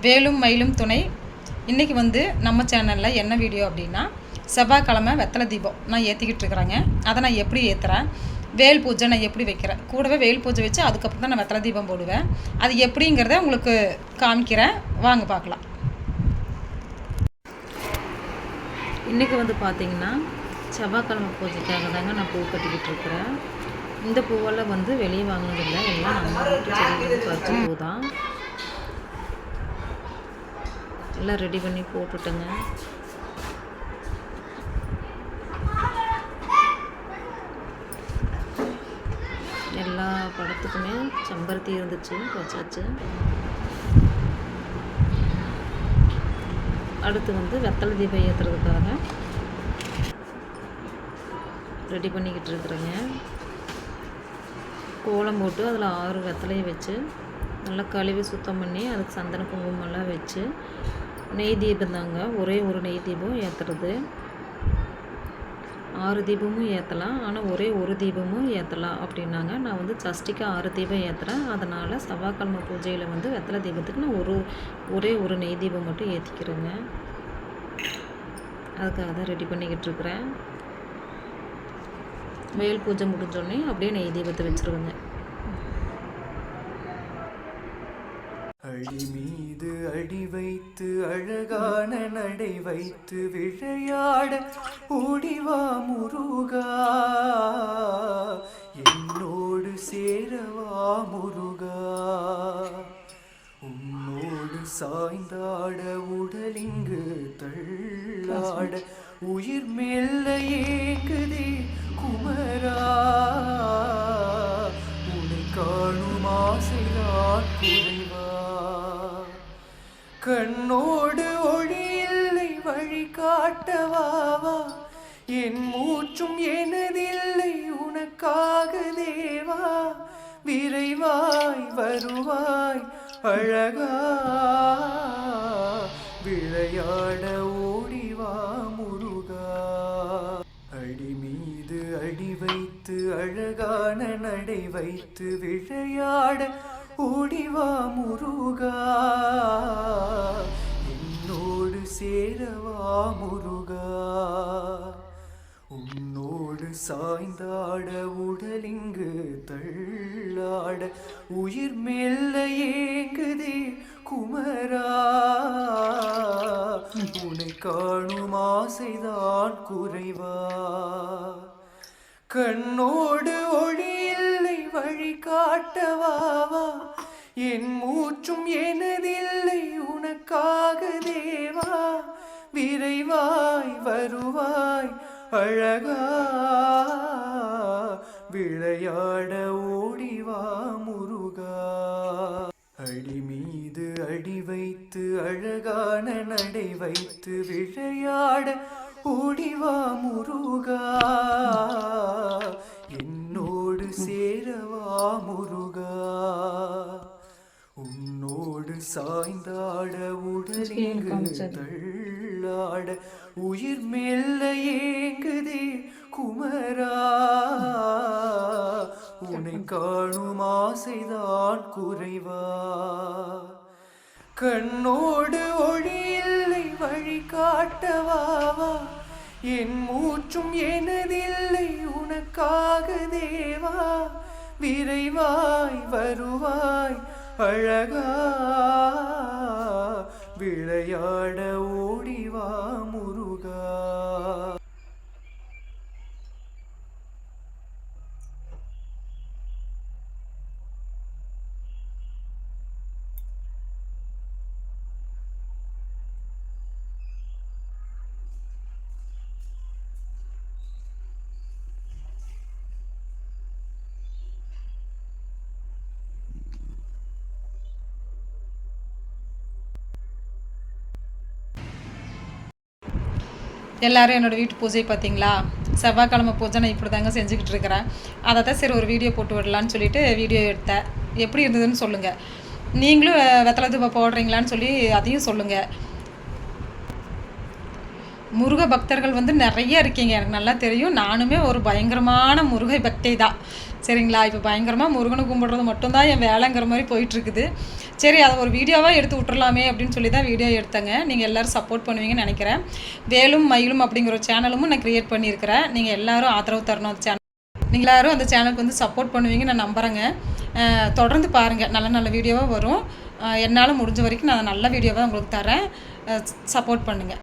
வேலும் மயிலும் துணை. இன்றைக்கி வந்து நம்ம சேனலில் என்ன வீடியோ அப்படின்னா, செவ்வாய்க்கிழமை வெத்தலை தீபம் நான் ஏற்றிக்கிட்டு இருக்கிறேங்க. அதை நான் எப்படி ஏற்றுறேன், வேல் பூஜை நான் எப்படி வைக்கிறேன், கூடவே வேல் பூஜை வச்சு அதுக்கப்புறம் தான் நான் வெத்தலை தீபம் போடுவேன். அது எப்படிங்கிறத உங்களுக்கு காமிக்கிறேன், வாங்க பார்க்கலாம். இன்றைக்கி வந்து பார்த்திங்கன்னா செவ்வாய்க்கிழமை பூஜைக்காக தாங்க நான் பூ கட்டிக்கிட்டு இருக்கிறேன். இந்த பூவெல்லாம் வந்து வெளியே வாங்கினதில்லை, எல்லாம் நம்ம வீட்டு செடியில் பறிச்ச பூ தான். எல்லாம் ரெடி பண்ணி போட்டுட்டேங்க. எல்லா படத்துக்குமே செம்பருத்தி இருந்துச்சு, வச்சாச்சு. அடுத்து வந்து வெத்தலை தீபம் ஏற்றுறதுக்காக ரெடி பண்ணிக்கிட்டு இருக்கிறேங்க. கோலம் போட்டு அதில் 6 வெத்தலையை வச்சு நல்லா கழுவி சுத்தம் பண்ணி அதுக்கு சந்தன குங்குமம்லாம் வச்சு நெய் தீபம் தாங்க, ஒரே ஒரு நெய் தீபம் ஏற்றுறது. 6 தீபமும் ஏற்றலாம், ஆனால் ஒரே ஒரு தீபமும் ஏற்றலாம் அப்படின்னாங்க. நான் வந்து சஷ்டிக்கு 6 தீபம் ஏற்றுறேன். அதனால் செவ்வாய்க்கிழமை பூஜையில் வந்து வெத்தலை தீபத்துக்கு நான் ஒரே ஒரு நெய் தீபம் மட்டும் ஏற்றிக்கிறேங்க. அதுக்காக தான் ரெடி பண்ணிக்கிட்டு இருக்கிறேன். வேல் பூஜை முடிஞ்சோடனே அப்படியே நெய் தீபத்தை வச்சுருவேங்க. அடி மீது அடி வைத்து அழகான நடை வைத்து விளையாட ஓடிவா முருகா, என்னோடு சேரவா முருகா, உன்னோடு சாய்ந்தாட உடலிங்கு தள்ளாட உயிர் மெல்ல ஏங்குதே குமரா, உன்னை காணும் ஆசைதான் குறைவா, கண்ணோடு ஒளி இல்லை வழி காட்டவாவா, என் மூச்சும் எனதில்லை உனக்காக தேவா, விரைவாய் வருவாய் அழகா, விளையாட ஓடிவா முருகா. அடி மீது அடி வைத்து அழகான நடை வைத்து விளையாட ஓடிவா முருகா, என்னோடு சேரவா முருகா, உன்னோடு சாய்ந்தாட உடலிங்கு தள்ளாட உயிர் மெல்ல ஏங்குதே குமரா, உன்னை காணும் ஆசைதான் குறைவா, கண்ணோடு ஒளி இல்லை வழி காட்டவாவா, என் மூச்சும் எனதில்லை உனக்காக தேவா, விரைவாய் வருவாய் அழகா, விளையாட ஓடிவா முருகா. அடி மீது அடி வைத்து அழகான நடை வைத்து விளையாட ஓடிவா முருகா, என்னோடு சேரவா முருகா, உன்னோடு சாய்ந்தாட உடலிங்கு தள்ளாட உயிர் மெல்ல ஏங்குதே குமரா, உன்னை காணும் ஆசைதான் குறைவா, கண்ணோடு ஒளி இல்லை வழி காட்டவாவா, என் மூச்சும் எனதில்லை உனக்காக தேவா, விரைவாய் வருவாய் அழகா, விளையாட ஓடிவா முருகா. எல்லோரும் என்னோடய வீட்டு பூஜை பார்த்தீங்களா? செவ்வாய்க்கிழமை பூஜை நான் இப்படி தாங்க செஞ்சுக்கிட்டு இருக்கிறேன். அதை தான் சரி ஒரு வீடியோ போட்டு விடலான்னு சொல்லிட்டு வீடியோ எடுத்தேன். எப்படி இருந்ததுன்னு சொல்லுங்கள். நீங்களும் வெத்தலை தூபம் போடுறீங்களான்னு சொல்லி அதையும் சொல்லுங்கள். முருக பக்தர்கள் வந்து நிறைய இருக்கீங்க, எனக்கு நல்லா தெரியும். நானுமே ஒரு பயங்கரமான முருகை பக்தை தான். சரிங்களா? இப்போ பயங்கரமாக முருகனை கும்பிட்றது மட்டும்தான் என் வேலைங்கிற மாதிரி போயிட்டுருக்குது. சரி, அதை ஒரு வீடியோவாக எடுத்து விட்டுறலாமே அப்படின்னு சொல்லி தான் வீடியோ எடுத்தேங்க. நீங்கள் எல்லோரும் சப்போர்ட் பண்ணுவீங்கன்னு நினைக்கிறேன். வேலும் மயிலும் அப்படிங்கிற ஒரு சேனலும் நான் க்ரியேட் பண்ணியிருக்கிறேன். நீங்கள் எல்லோரும் ஆதரவு தரணும் அந்த சேனல். நீங்கள் எல்லோரும் அந்த சேனலுக்கு வந்து சப்போர்ட் பண்ணுவீங்கன்னு நான் நம்புகிறேங்க. தொடர்ந்து பாருங்கள், நல்ல நல்ல வீடியோவாக வரும். என்னால் முடிஞ்ச வரைக்கும் நான் நல்ல வீடியோவாக உங்களுக்கு தரேன். சப்போர்ட் பண்ணுங்கள்.